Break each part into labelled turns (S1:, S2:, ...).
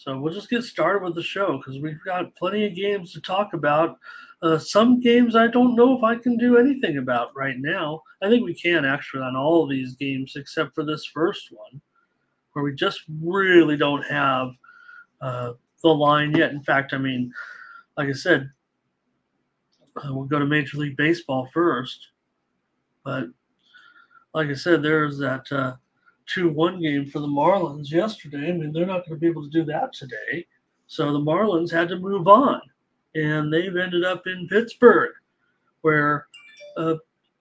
S1: So we'll just get started with the show because we've got plenty of games to talk about. Some games I don't know if I can do anything about right now. I think we can actually on all of these games except for this first one, where we just really don't have the line yet. In fact, I mean, like I said, we'll go to Major League Baseball first. But like I said, there's that 2-1 game for the Marlins yesterday. I mean, they're not going to be able to do that today. So the Marlins had to move on. And they've ended up in Pittsburgh, where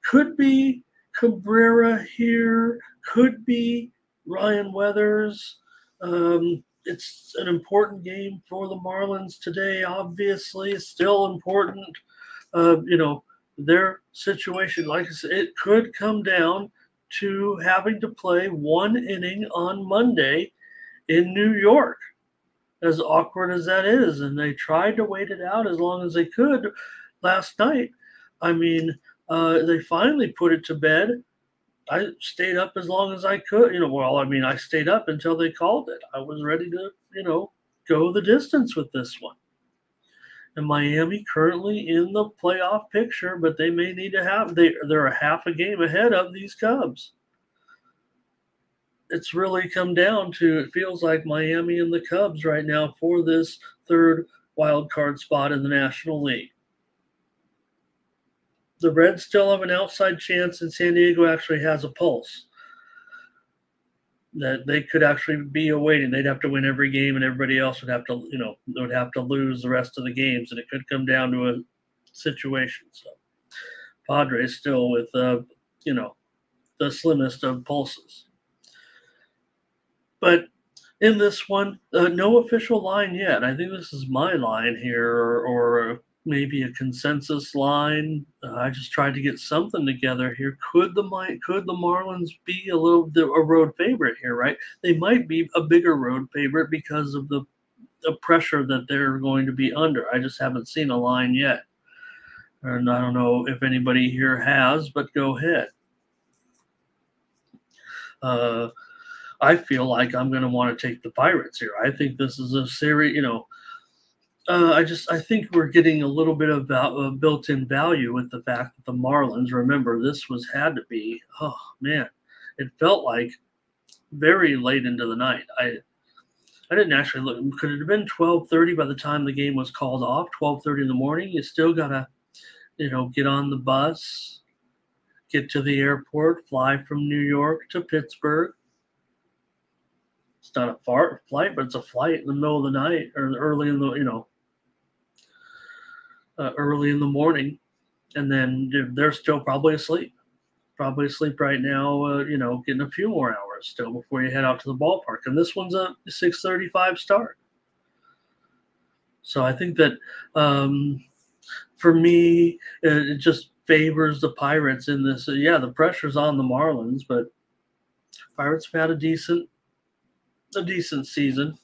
S1: could be Cabrera here, could be Ryan Weathers. It's an important game for the Marlins today, obviously. It's still important. Their situation, like I said, it could come down to having to play one inning on Monday in New York, as awkward as that is. And they tried to wait it out as long as they could last night. I mean, they finally put it to bed. I stayed up as long as I could. I stayed up until they called it. I was ready to, go the distance with this one. And Miami currently in the playoff picture, but they may need to they're a half a game ahead of these Cubs. It's really come down to, it feels like Miami and the Cubs right now for this third wild card spot in the National League. The Reds still have an outside chance, and San Diego actually has a pulse that they could actually be awaiting. They'd have to win every game, and everybody else would have to, would have to lose the rest of the games, and it could come down to a situation. So Padres still with, the slimmest of pulses. But in this one, no official line yet. I think this is my line here, or maybe a consensus line. I just tried to get something together here. Could the Marlins be a road favorite here, right? They might be a bigger road favorite because of the pressure that they're going to be under. I just haven't seen a line yet. And I don't know if anybody here has, but go ahead. I feel like I'm going to want to take the Pirates here. I think this is a series, I think we're getting a little bit of built-in value with the fact that the Marlins, remember, this had to be, oh man, it felt like very late into the night. I didn't actually look. Could it have been 12:30 by the time the game was called off? 12:30 in the morning. You still gotta, get on the bus, get to the airport, fly from New York to Pittsburgh. It's not a far flight, but it's a flight in the middle of the night or early in the, early in the morning, and then they're still probably asleep right now, getting a few more hours still before you head out to the ballpark. And this one's a 6:35 start. So I think that for me, it just favors the Pirates in this. The pressure's on the Marlins, but Pirates have had a decent season.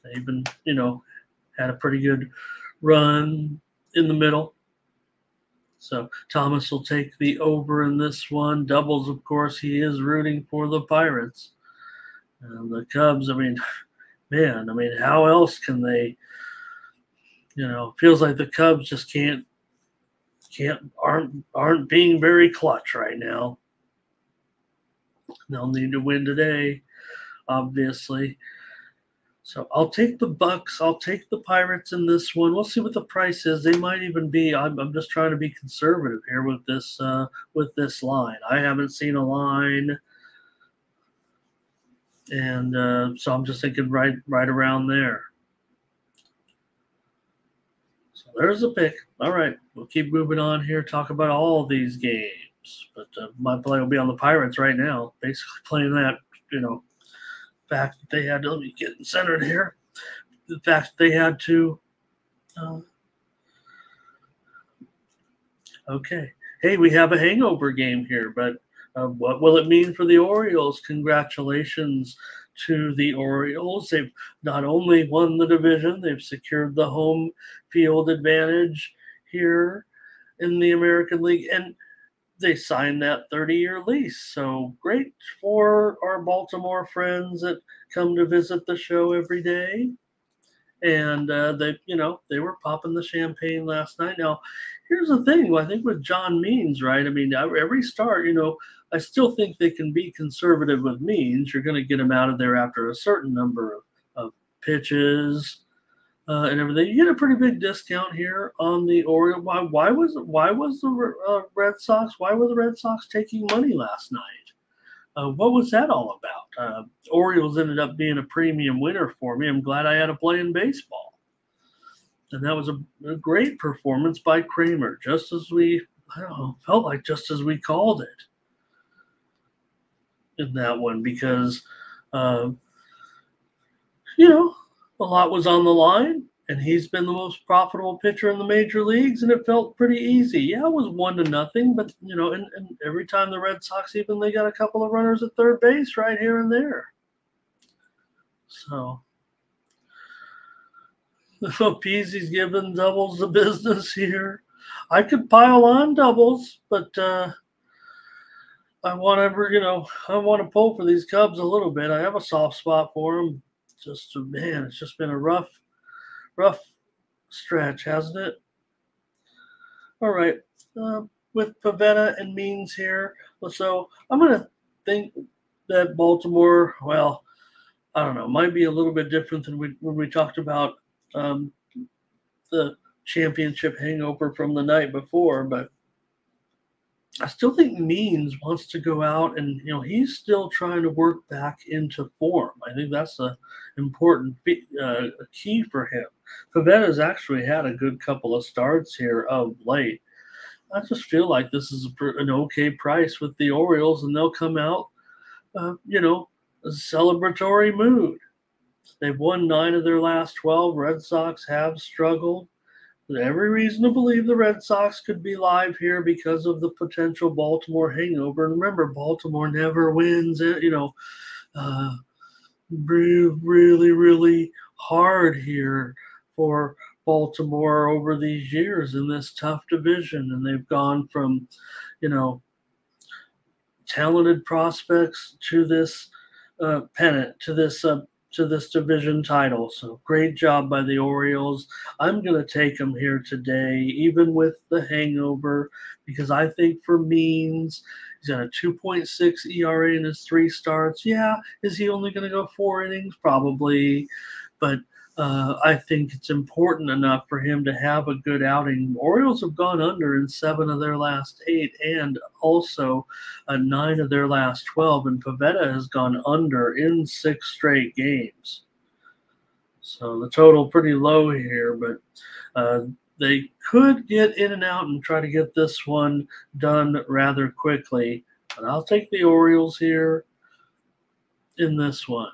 S1: They've been, had a pretty good run in the middle. So Thomas will take the over in this one. Doubles, of course, he is rooting for the Pirates. And the Cubs, how else can they, feels like the Cubs just aren't being very clutch right now. They'll need to win today, obviously. So I'll take the Bucks. I'll take the Pirates in this one. We'll see what the price is. They might even be. I'm just trying to be conservative here with this line. I haven't seen a line, and so I'm just thinking right around there. So there's a pick. All right, we'll keep moving on here. Talk about all these games, but my play will be on the Pirates right now. Basically playing that, fact that they had to, let me get centered here. The fact that they had to, okay. Hey, we have a hangover game here, but what will it mean for the Orioles? Congratulations to the Orioles. They've not only won the division, they've secured the home field advantage here in the American League, and they signed that 30-year lease. So great for our Baltimore friends that come to visit the show every day. and they were popping the champagne last night. Now, here's the thing. I think with John Means, right? I mean, every start, I still think they can be conservative with Means. You're going to get him out of there after a certain number of pitches and everything. You get a pretty big discount here on the Orioles. Why was the Red Sox? Why were the Red Sox taking money last night? What was that all about? Orioles ended up being a premium winner for me. I'm glad I had a play in baseball. And that was a great performance by Kramer, just as felt like just as we called it in that one, because, a lot was on the line, and he's been the most profitable pitcher in the major leagues, and it felt pretty easy. Yeah, it was 1-0, but and every time the Red Sox, even they got a couple of runners at third base right here and there. So Peasy's giving doubles the business here. I could pile on doubles, but I want to pull for these Cubs a little bit. I have a soft spot for them. It's just been a rough stretch, hasn't it? All right. With Pivetta and Means here, so I'm going to think that Baltimore, well, I don't know, might be a little bit different than when we talked about the championship hangover from the night before, but I still think Means wants to go out and, he's still trying to work back into form. I think that's an important key for him. Pavetta's actually had a good couple of starts here of late. I just feel like this is an okay price with the Orioles, and they'll come out, a celebratory mood. They've won 9 of their last 12. Red Sox have struggled. There's every reason to believe the Red Sox could be live here because of the potential Baltimore hangover. And remember, Baltimore never wins. Really, really hard here for Baltimore over these years in this tough division. And they've gone from, talented prospects to this pennant, to this division title. So great job by the Orioles. I'm going to take them here today, even with the hangover, because I think for Means, he's got a 2.6 ERA in his 3 starts. Yeah, is he only going to go 4 innings? Probably. But I think it's important enough for him to have a good outing. Orioles have gone under in 7 of their last 8 and also 9 of their last 12, and Pivetta has gone under in 6 straight games. So the total pretty low here, but they could get in and out and try to get this one done rather quickly. But I'll take the Orioles here in this one.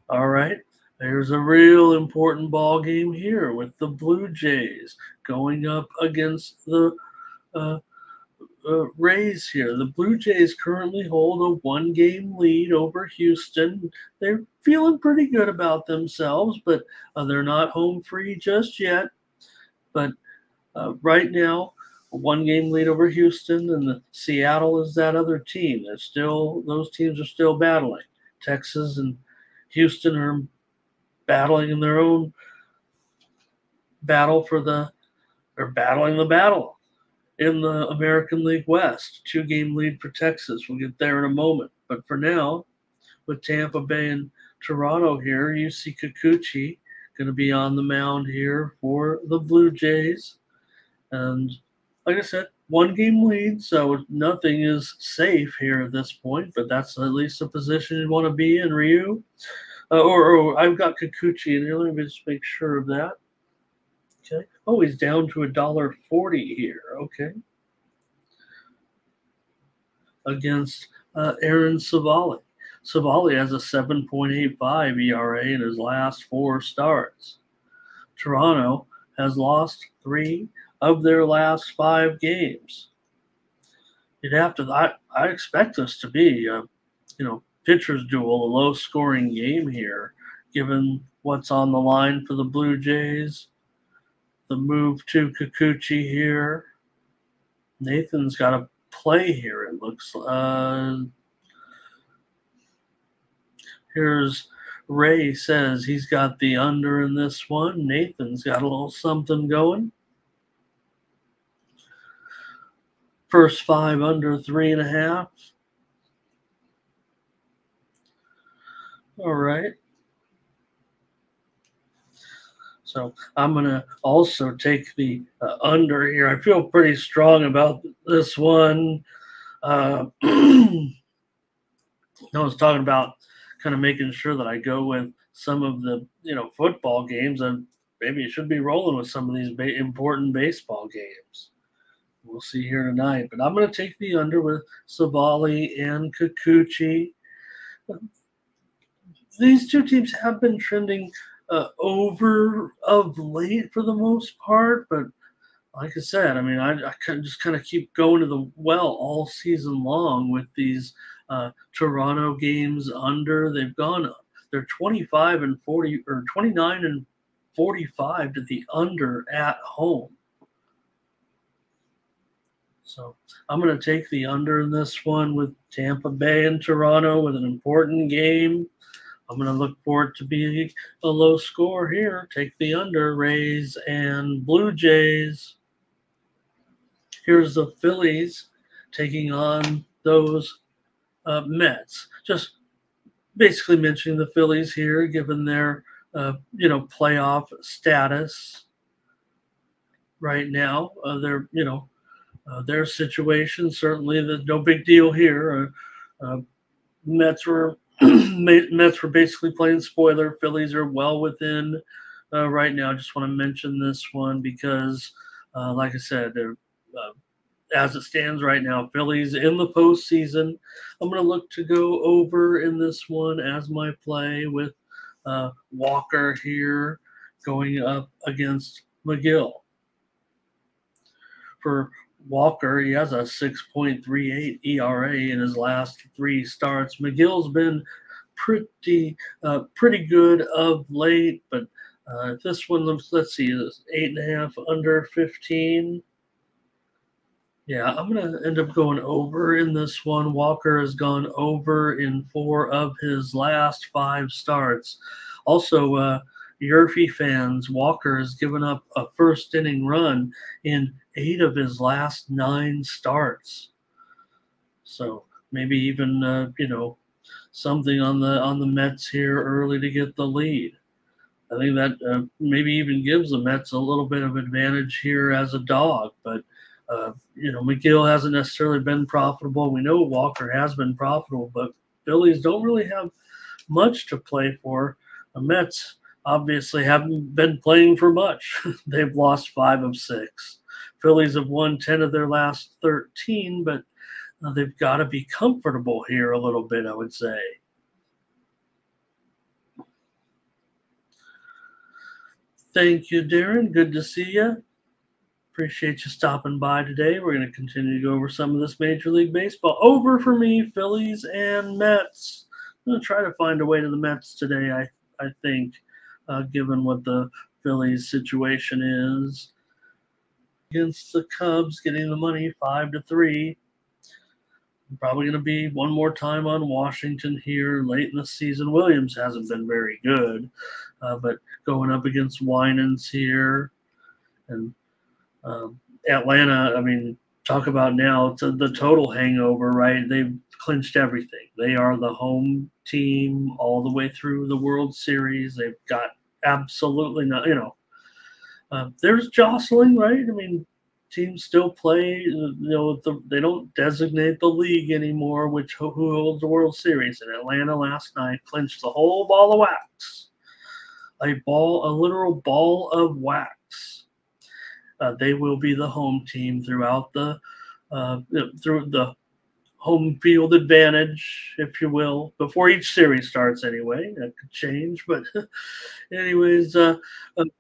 S1: All right. There's a real important ball game here with the Blue Jays going up against the Rays here. The Blue Jays currently hold a 1-game lead over Houston. They're feeling pretty good about themselves, but they're not home free just yet. But right now, a 1-game lead over Houston, and Seattle is that other team. Those teams are still battling. Texas and Houston are battling in their own battle they're battling the battle in the American League West. 2-game lead for Texas. We'll get there in a moment. But for now, with Tampa Bay and Toronto here, you see Kikuchi going to be on the mound here for the Blue Jays. And like I said, 1-game lead, so nothing is safe here at this point, but that's at least a position you want to be in, Ryu. Or I've got Kikuchi in here. Let me just make sure of that. Okay. Oh, he's down to $1.40 here. Okay. Against Aaron Savali. Savali has a 7.85 ERA in his last 4 starts. Toronto has lost 3 of their last 5 games. I expect this to be, pitcher's duel, a low-scoring game here, given what's on the line for the Blue Jays. The move to Kikuchi here. Nathan's got a play here, it looks. Here's Ray says he's got the under in this one. Nathan's got a little something going. First 5 under 3.5. All right. So I'm going to also take the under here. I feel pretty strong about this one. I was talking about kind of making sure that I go with some of the, football games, and maybe you should be rolling with some of these important baseball games. We'll see here tonight. But I'm going to take the under with Savali and Kikuchi. These two teams have been trending over of late for the most part, but like I said, I mean, I just kind of keep going to the well all season long with these Toronto games under. They're 25 and 40 or 29 and 45 to the under at home. So I'm going to take the under in this one with Tampa Bay and Toronto with an important game. I'm going to look for it to be a low score here. Take the under, Rays and Blue Jays. Here's the Phillies taking on those Mets. Just basically mentioning the Phillies here, given their, playoff status right now. Their situation, certainly no big deal here. Mets were basically playing spoiler. Phillies are well within right now. Just want to mention this one because, like I said, they're as it stands right now, Phillies in the postseason. I'm going to look to go over in this one as my play with Walker here going up against McGill. For Walker, he has a 6.38 ERA in his last 3 starts. McGill's been pretty good of late, but this one, let's see, is 8.5 under 15. Yeah, I'm going to end up going over in this one. Walker has gone over in 4 of his last 5 starts. Also, Yerfy fans, Walker has given up a first inning run in 8 of his last 9 starts. So maybe even something on the Mets here early to get the lead. I think that maybe even gives the Mets a little bit of advantage here as a dog, but McGill hasn't necessarily been profitable. We know Walker has been profitable, but Phillies don't really have much to play for. The Mets obviously haven't been playing for much. They've lost 5 of 6. Phillies have won 10 of their last 13, but they've got to be comfortable here a little bit, I would say. Thank you, Darren. Good to see you. Appreciate you stopping by today. We're going to continue to go over some of this Major League Baseball. Over for me, Phillies and Mets. I'm going to try to find a way to the Mets today, I think, given what the Phillies situation is. Against the Cubs, getting the money 5-3. Probably going to be one more time on Washington here late in the season. Williams hasn't been very good, but going up against Winans here. And Atlanta, I mean, talk about now the total hangover, right? They've clinched everything. They are the home team all the way through the World Series. They've got absolutely not, there's jostling, right? I mean, teams still play, they don't designate the league anymore, who holds the World Series. And Atlanta last night clinched the whole ball of wax. A literal ball of wax. They will be the home team throughout through the home field advantage, if you will, before each series starts anyway. That could change. But anyways,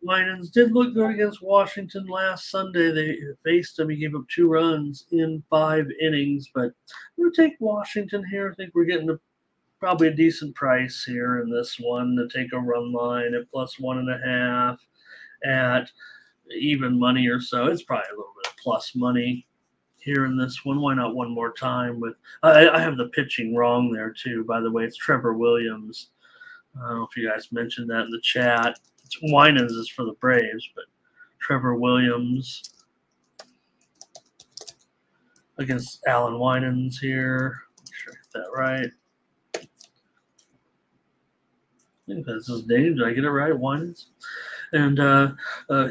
S1: Winans did look good against Washington last Sunday. They faced him. He gave up 2 runs in 5 innings. But I'm going to take Washington here. I think we're getting probably a decent price here in this one to take a run line at +1.5 at even money or so. It's probably a little bit of plus money here in this one. Why not one more time with I have the pitching wrong there too, by the way. It's Trevor Williams I don't know if you guys mentioned that in the chat. Winans is for the Braves, but Trevor Williams against Alan Winans here. Make sure I get that right. I think that's his name. Did I get it right? Winans. And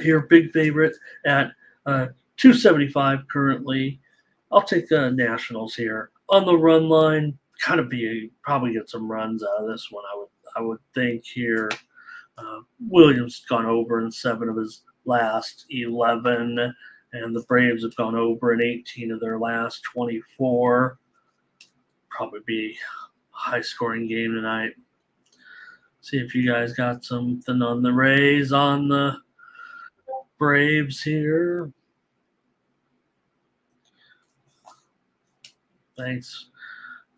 S1: here, big favorite at 275 currently. I'll take the Nationals here on the run line. Probably get some runs out of this one. I would think here. Williams gone over in 7 of his last 11, and the Braves have gone over in 18 of their last 24. Probably be a high-scoring game tonight. See if you guys got something on the Rays, on the Braves here. Thanks,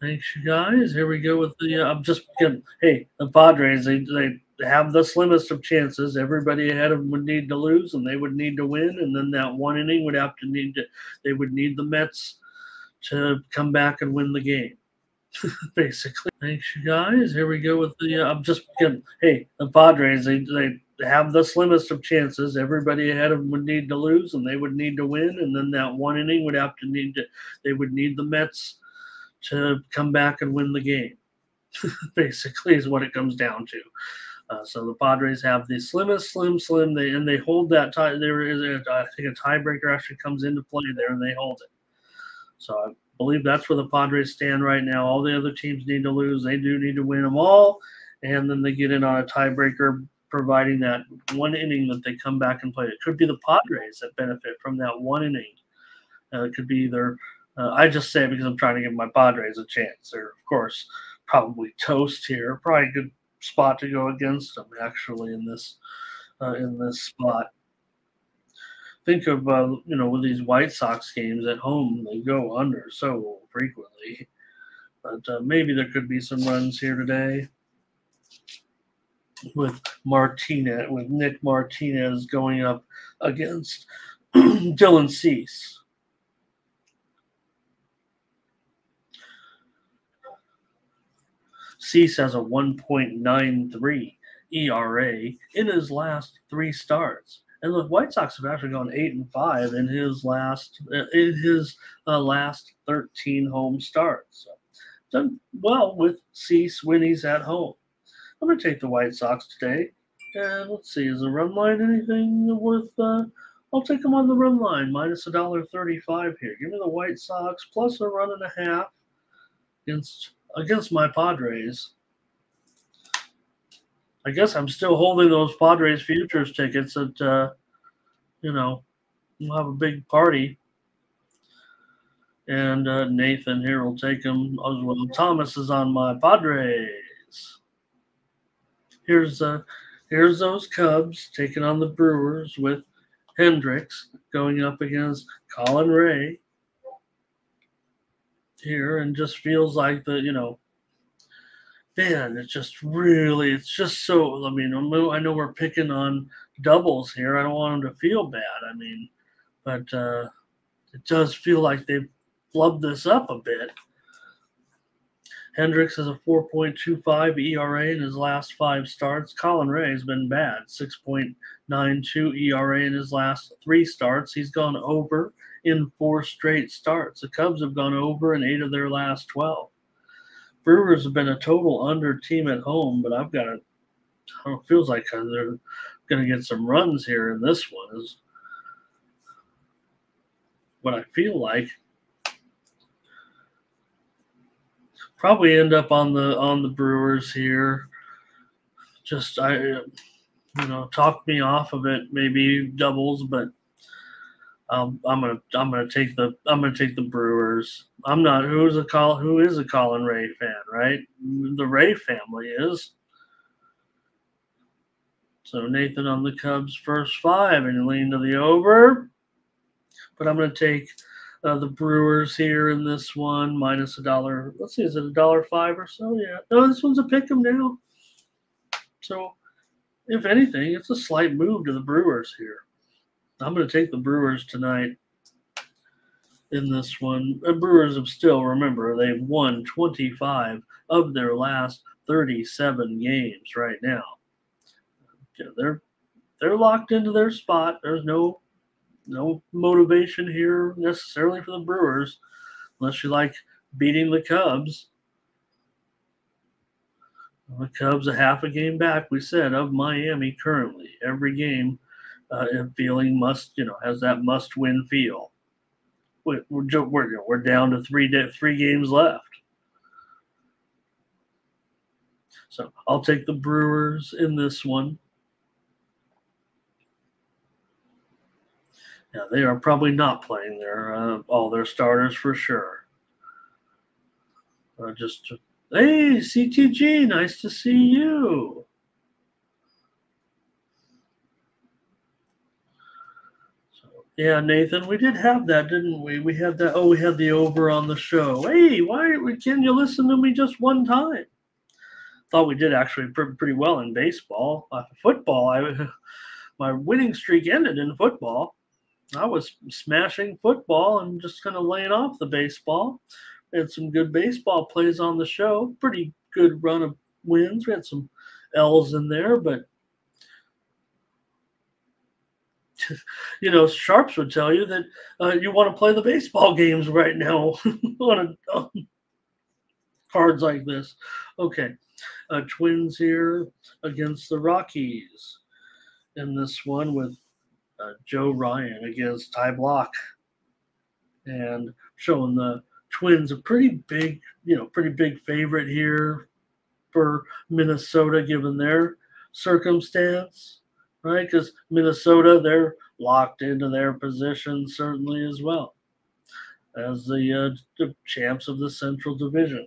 S1: you guys. Here we go with the. I'm just kidding. Hey, the Padres. They have the slimmest of chances. Everybody ahead of them would need to lose, and they would need to win. And then that one inning would have to need to. They would need the Mets to come back and win the game. Basically. Thanks, you guys. Here we go with the. I'm just kidding. Hey, the Padres. They have the slimmest of chances. Everybody ahead of them would need to lose, and they would need to win. And then that one inning would have to need to. They would need the Mets to come back and win the game. Basically, is what it comes down to. So the Padres have the slimmest, slim. They hold that tie. There is, I think, a tiebreaker actually comes into play there, and they hold it. So I believe that's where the Padres stand right now. All the other teams need to lose. They do need to win them all, and then they get in on a tiebreaker, providing that one inning that they come back and play. It could be the Padres that benefit from that one inning. It could be either. I just say it because I'm trying to give my Padres a chance. They're, of course, probably toast here. Probably a good spot to go against them, actually, in this spot. Think of, with these White Sox games at home, they go under so frequently. But maybe there could be some runs here today with Nick Martinez going up against Dylan Cease. Cease has a 1.93 ERA in his last 3 starts, and the White Sox have actually gone 8-5 in his last 13 home starts. So done well with Cease when he's at home. I'm going to take the White Sox today, and let's see, is the run line anything worth? I'll take them on the run line, minus $1.35 here. Give me the White Sox plus a 1.5 against my Padres. I guess I'm still holding those Padres futures tickets that, we'll have a big party. And Nathan here will take them as well. Thomas is on my Padres. Here's those Cubs taking on the Brewers with Hendricks going up against Colin Ray here, and just feels like man, it's just so. I know we're picking on doubles here. I don't want them to feel bad. But it does feel like they've flubbed this up a bit. Hendricks has a 4.25 ERA in his last 5 starts. Colin Ray has been bad, 6.92 ERA in his last 3 starts. He's gone over in 4 straight starts. The Cubs have gone over in 8 of their last 12. Brewers have been a total under team at home, but it feels like they're going to get some runs here in this one is what I feel like. Probably end up on the Brewers here. Just talk me off of it, maybe doubles, but I'm gonna take the Brewers. I'm not who is a Colin Ray fan, right? The Ray family is. So Nathan on the Cubs first 5 and lean to the over, but I'm gonna take the Brewers here in this one, minus $1. Let's see, is it $1.05 or so? Yeah. No, this one's a pick 'em now. So, if anything, it's a slight move to the Brewers here. I'm going to take the Brewers tonight in this one. The Brewers have still, remember, they've won 25 of their last 37 games right now. They're locked into their spot. There's no motivation here necessarily for the Brewers, unless you like beating the Cubs. The Cubs a half a game back, we said, of Miami currently. Every game, feeling has that must-win feel. We're down to three games left. So I'll take the Brewers in this one. Yeah, they are probably not playing all their starters for sure. Hey, CTG, nice to see you. Yeah, Nathan, we did have that, didn't we? We had that. Oh, we had the over on the show. Hey, why can you listen to me just one time? Thought we did actually pretty well in baseball. Football, my winning streak ended in football. I was smashing football and just kind of laying off the baseball. We had some good baseball plays on the show. Pretty good run of wins. We had some L's in there, but Sharps would tell you that you want to play the baseball games right now on cards like this. Okay, Twins here against the Rockies in this one with Joe Ryan against Ty Block, and showing the Twins a pretty big favorite here for Minnesota given their circumstance, right? Because Minnesota, they're locked into their position certainly as well as the champs of the Central Division.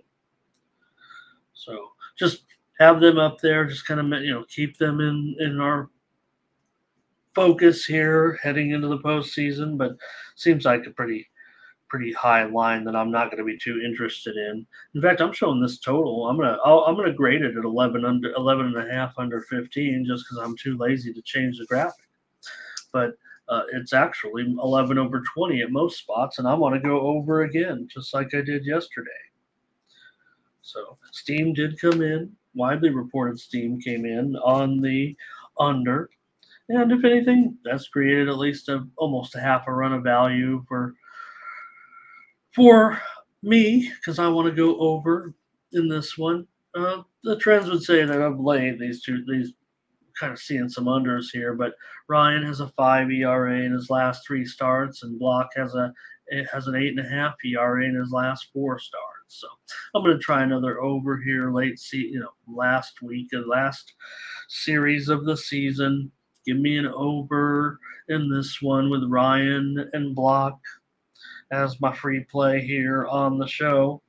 S1: So just have them up there, just kind of keep them in our focus here heading into the postseason, but seems like a pretty high line that I'm not going to be too interested in. In fact, I'm showing this total. I'm gonna grade it at 11 and a half under 15, just because I'm too lazy to change the graphic. But it's actually 11 over 20 at most spots, and I want to go over again, just like I did yesterday. So steam did come in. Widely reported steam came in on the under. And if anything, that's created at least almost a half a run of value for me, because I want to go over in this one. The trends would say that of late, these kind of seeing some unders here, but Ryan has a 5 ERA in his last 3 starts, and Block has an 8.5 ERA in his last 4 starts. So I'm going to try another over here last series of the season. Give me an over in this one with Ryan and Block as my free play here on the show.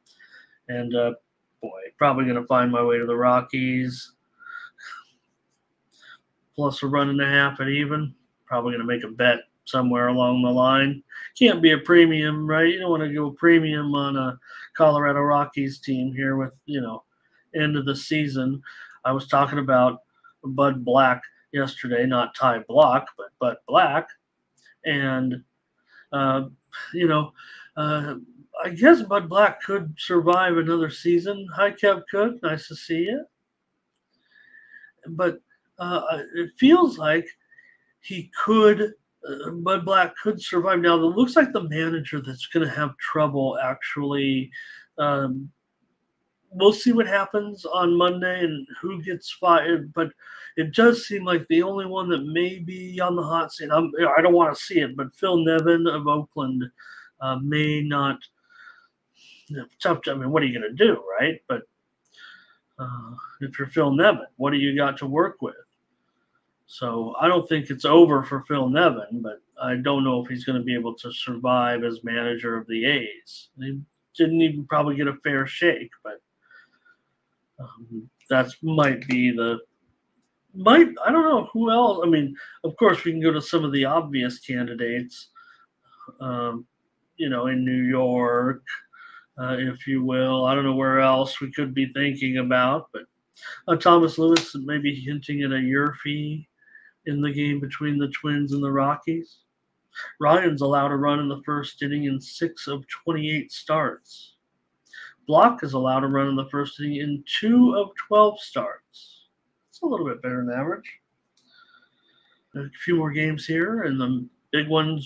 S1: And probably going to find my way to the Rockies. Plus a run and a half at even. Probably going to make a bet somewhere along the line. Can't be a premium, right? You don't want to go premium on a Colorado Rockies team here with, end of the season. I was talking about Bud Black yesterday, not Ty Block, but Bud Black. And, I guess Bud Black could survive another season. Hi, Kev Cook. Nice to see you. But it feels like he could Bud Black could survive. Now, it looks like the manager that's going to have trouble actually. We'll see what happens on Monday and who gets fired, but it does seem like the only one that may be on the hot seat. I don't want to see it, but Phil Nevin of Oakland may not. Tough. What are you going to do, right? But if you're Phil Nevin, what do you got to work with? So I don't think it's over for Phil Nevin, but I don't know if he's going to be able to survive as manager of the A's. He didn't even probably get a fair shake, but that might be I don't know who else. Of course, we can go to some of the obvious candidates, in New York, if you will. I don't know where else we could be thinking about, but Thomas Lewis maybe hinting at a year fee in the game between the Twins and the Rockies. Ryan's allowed a run in the first inning in 6 of 28 starts. block is allowed to run in the first inning in 2 of 12 starts. It's a little bit better than average. A few more games here, and the big one,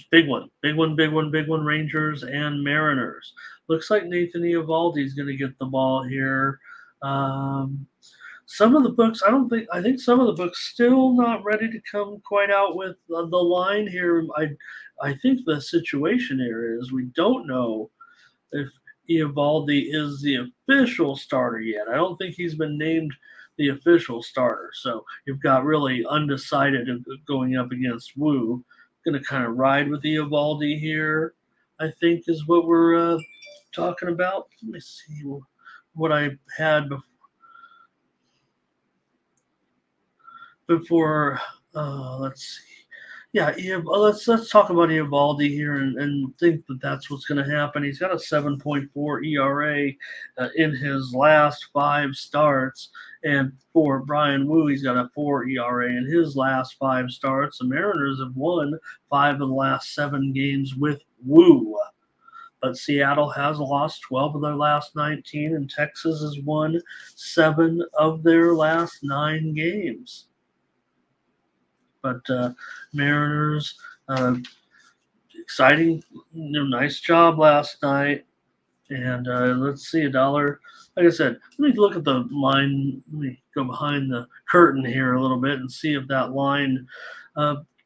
S1: Rangers and Mariners. Looks like Nathan Eovaldi is going to get the ball here. Some of the books, I think some of the books still not ready to come quite out with the line here. I think the situation here is we don't know if Eovaldi is the official starter yet. I don't think he's been named the official starter. So you've got really undecided going up against Wu. Going to kind of ride with Eovaldi here, I think, is what we're talking about. Let me see what I had before. Let's see. Yeah, let's talk about Eovaldi here and think that that's what's going to happen. He's got a 7.4 ERA in his last 5 starts, and for Brian Wu, he's got a 4 ERA in his last 5 starts. The Mariners have won 5 of the last 7 games with Wu, but Seattle has lost 12 of their last 19, and Texas has won 7 of their last 9 games. But Mariners, exciting, nice job last night. And let's see, $1. Like I said, let me look at the line. Let me go behind the curtain here a little bit and see if that line,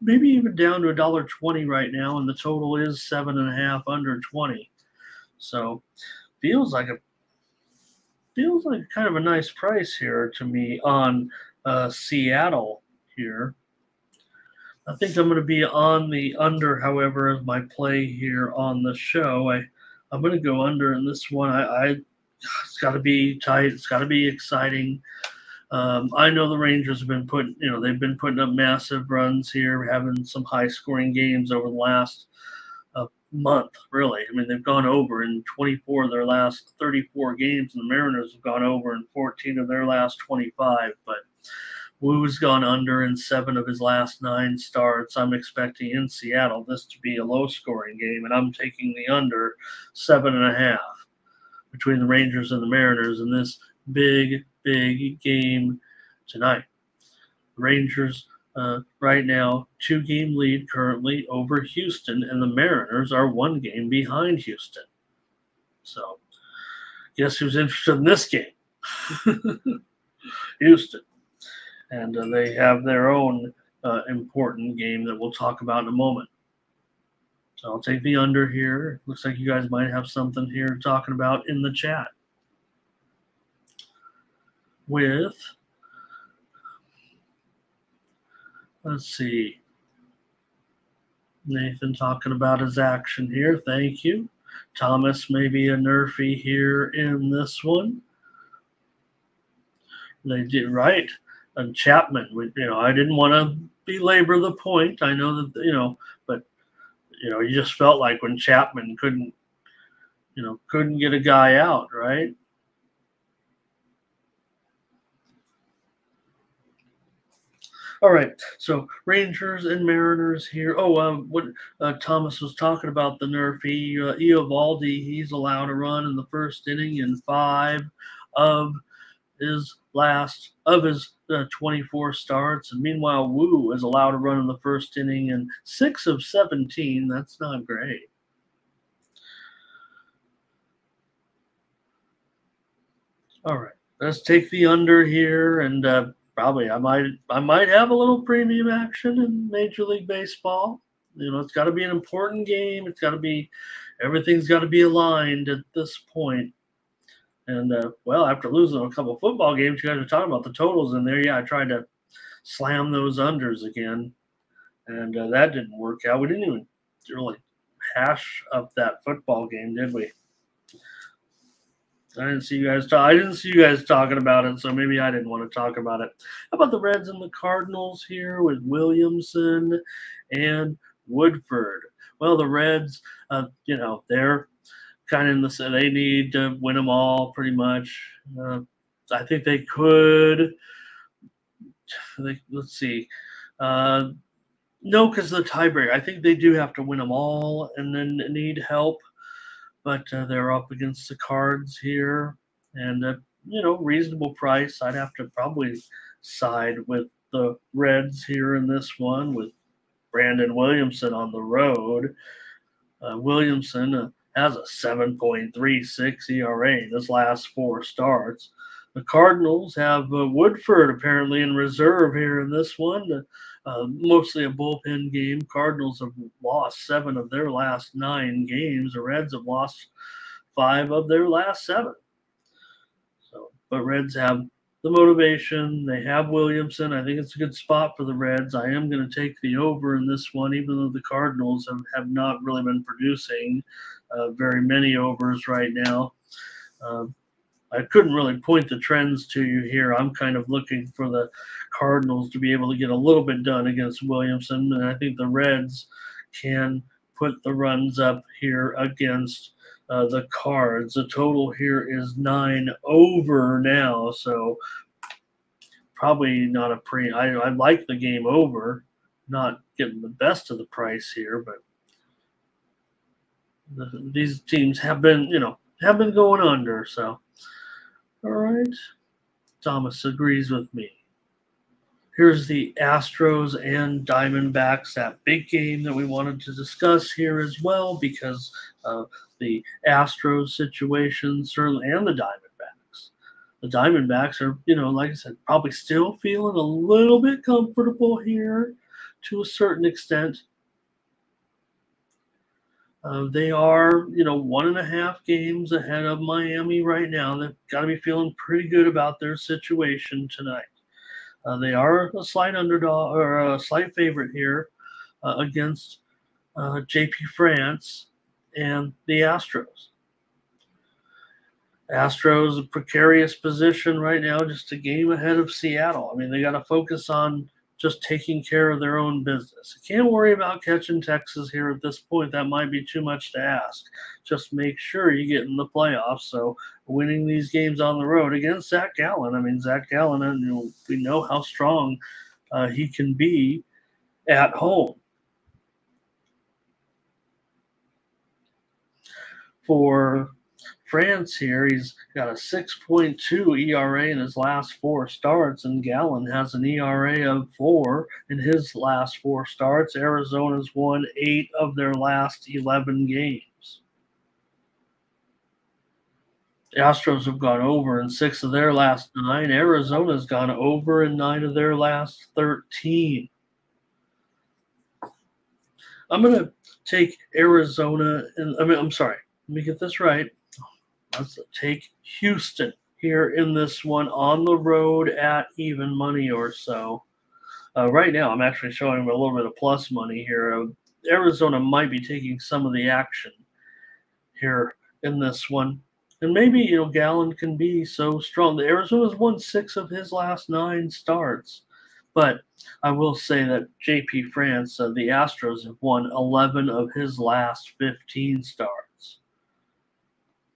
S1: maybe even down to $1.20 right now, and the total is 7.5 under 20. So feels like kind of a nice price here to me on Seattle here. I think I'm going to be on the under, however, as my play here on the show. I'm going to go under in this one. It's got to be tight. It's got to be exciting. I know the Rangers have been they've been putting up massive runs here. We're having some high-scoring games over the last month, really. I mean, they've gone over in 24 of their last 34 games, and the Mariners have gone over in 14 of their last 25, but Wu's gone under in 7 of his last 9 starts. I'm expecting in Seattle this to be a low-scoring game, and I'm taking the under 7.5 between the Rangers and the Mariners in this big game tonight. Rangers right now 2-game lead currently over Houston, and the Mariners are 1 game behind Houston. So, guess who's interested in this game? Houston. And they have their own important game that we'll talk about in a moment. So I'll take the under here. Looks like you guys might have something here talking about in the chat. With, let's see, Nathan talking about his action here. Thank you. Thomas maybe a nerfy here in this one. They did right. And Chapman, I didn't want to belabor the point. I know that, but, you just felt like when Chapman couldn't get a guy out, right? All right, so Rangers and Mariners here. What Thomas was talking about, the nerf, Eovaldi, he's allowed to run in the first inning in 5 of his 24 starts, and meanwhile Wu is allowed to run in the first inning in 6 of 17. That's not great. All right, let's take the under here, and probably I might have a little premium action in Major League Baseball. It's got to be an important game. Everything's got to be aligned at this point. And, after losing a couple of football games, you guys are talking about the totals in there. Yeah, I tried to slam those unders again, and that didn't work out. We didn't even really hash up that football game, did we? I didn't see you guys talking about it, so maybe I didn't want to talk about it. How about the Reds and the Cardinals here with Williamson and Woodford? Well, the Reds, they're kind of in the, they need to win them all pretty much. I think they could. Let's see. No, because the tiebreaker. I think they do have to win them all and then need help. but they're up against the Cards here, and reasonable price. I'd have to probably side with the Reds here in this one with Brandon Williamson on the road. Williamson has a 7.36 ERA in his last 4 starts. The Cardinals have Woodford apparently in reserve here in this one. Mostly a bullpen game. Cardinals have lost 7 of their last 9 games. The Reds have lost 5 of their last 7. But Reds have the motivation. They have Williamson. I think it's a good spot for the Reds. I am going to take the over in this one, even though the Cardinals have not really been producing very many overs right now. I couldn't really point the trends to you here. I'm kind of looking for the Cardinals to be able to get a little bit done against Williamson, and I think the Reds can put the runs up here against the Cards. The total here is 9 over now, so probably not a I like the game over, not getting the best of the price here, but these teams have been going under. So, all right, Thomas agrees with me. Here's the Astros and Diamondbacks, that big game that we wanted to discuss here as well because of the Astros situation, certainly, and the Diamondbacks. The Diamondbacks are, like I said, probably still feeling a little bit comfortable here to a certain extent. They are, 1.5 games ahead of Miami right now. They've got to be feeling pretty good about their situation tonight. They are a slight underdog or a slight favorite here against JP France and the Astros. Astros, a precarious position right now, just a game ahead of Seattle. I mean, they got to focus on just taking care of their own business. You can't worry about catching Texas here at this point. That might be too much to ask. Just make sure you get in the playoffs. So winning these games on the road against Zach Gallen. I mean, Zach Gallen, we know how strong he can be at home. For France here, he's got a 6.2 ERA in his last 4 starts, and Gallen has an ERA of 4 in his last 4 starts. Arizona's won 8 of their last 11 games. The Astros have gone over in 6 of their last 9. Arizona's gone over in 9 of their last 13. I'm going to take Arizona, I'm sorry, let me get this right. Let's take Houston here in this one on the road at even money or so. Right now, I'm actually showing a little bit of plus money here. Arizona might be taking some of the action here in this one. And maybe, Gallen can be so strong. The Arizona's won 6 of his last 9 starts. But I will say that JP France, the Astros, have won 11 of his last 15 starts.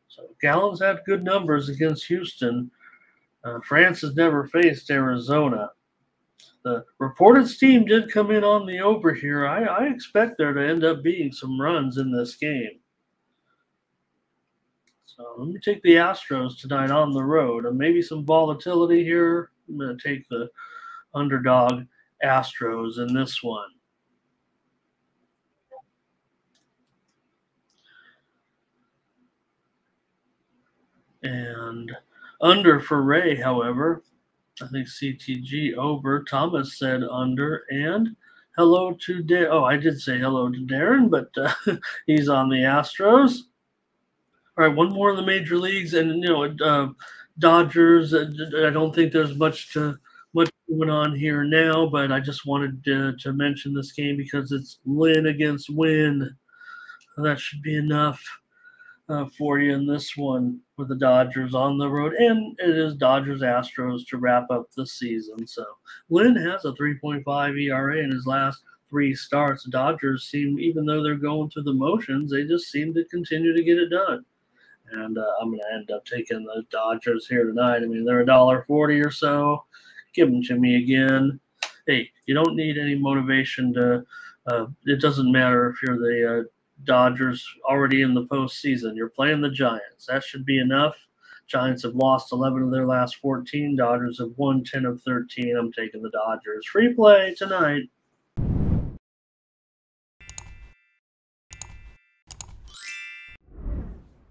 S1: So Gallen's had good numbers against Houston. France has never faced Arizona. The reported steam did come in on the over here. I expect there to end up being some runs in this game. So let me take the Astros tonight on the road. And maybe some volatility here. I'm going to take the underdog Astros in this one. And under for Ray, however. I think CTG over. Thomas said under. And hello to Darren. Oh, I did say hello to Darren, but he's on the Astros. All right, one more in the major leagues. And, Dodgers, I don't think there's much going on here now, but I just wanted to mention this game because it's Lynn against Win. That should be enough for you in this one with the Dodgers on the road. And it is Dodgers-Astros to wrap up the season. So Lynn has a 3.5 ERA in his last 3 starts. The Dodgers seem, even though they're going through the motions, they just seem to continue to get it done. And I'm going to end up taking the Dodgers here tonight. I mean, they're $1.40 or so. Give them to me again. Hey, you don't need any motivation to it doesn't matter if you're the Dodgers already in the postseason. You're playing the Giants. That should be enough. Giants have lost 11 of their last 14. Dodgers have won 10 of 13. I'm taking the Dodgers. Free play tonight.